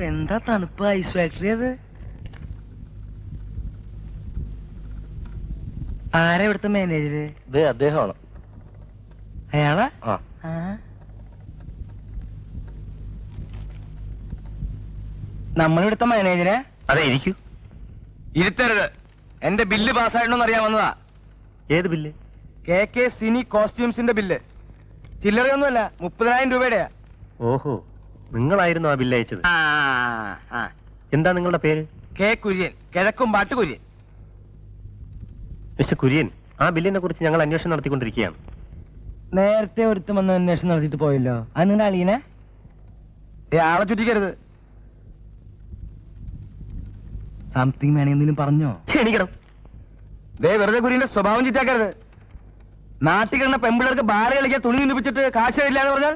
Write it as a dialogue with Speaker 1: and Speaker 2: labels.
Speaker 1: എന്താ തണുപ്പ് ice factory അത്? ആരാ ഇവിടുത്തെ മാനേജര്?
Speaker 2: അദ്ദേഹമാണ്.
Speaker 1: അയാളാ? നമ്മളിവിടുത്തെ മാനേജരെ?
Speaker 2: അതെ, ഇരിക്കൂ.
Speaker 1: ഇരുത്തരുത്. എന്റെ ബില്ല് പാസ്സായിട്ടോന്ന് അറിയാൻ വന്നതാ.
Speaker 2: ഏത് ബില്ല്?
Speaker 1: KK സിനി കോസ്റ്റ്യൂംസിന്റെ ബില്ല്. ചില്ലറയൊന്നുമല്ല, 30,000 രൂപയുടെയാ.
Speaker 2: ഓഹോ, നിങ്ങളായിരുന്നു ആ ബില്ല് അയച്ചത്? എന്താ നിങ്ങളുടെ പേര്?
Speaker 1: K കുര്യൻ, കിഴക്കുംപാട്ട് കുര്യൻ.
Speaker 2: മിസ്റ്റർ കുര്യൻ, ആ ബില്ലിനെ കുറിച്ച് ഞങ്ങൾ അന്വേഷണം നടത്തിക്കൊണ്ടിരിക്കുകയാണ്.
Speaker 1: നേരത്തെ ഒരുത്തം വന്ന് അന്വേഷണം നടത്തിയിട്ട് പോയല്ലോ, അത് നിങ്ങളുടെ അളിയനെ? ആളെ ചുറ്റിക്കരുത്. സംതിങ് വേണമെങ്കിലും പറഞ്ഞോ?
Speaker 2: ക്ഷണിക്കണം.
Speaker 1: വെറുതെ കുര്യന്റെ സ്വഭാവം ചിറ്റാക്കരുത്. നാട്ടിൽ കിടന്ന പെമ്പിള്ളേർക്ക് ബാല കളിക്കാൻ തുണി നിന്നിപ്പിച്ചിട്ട് കാശ് ഇല്ല എന്ന് പറഞ്ഞാൽ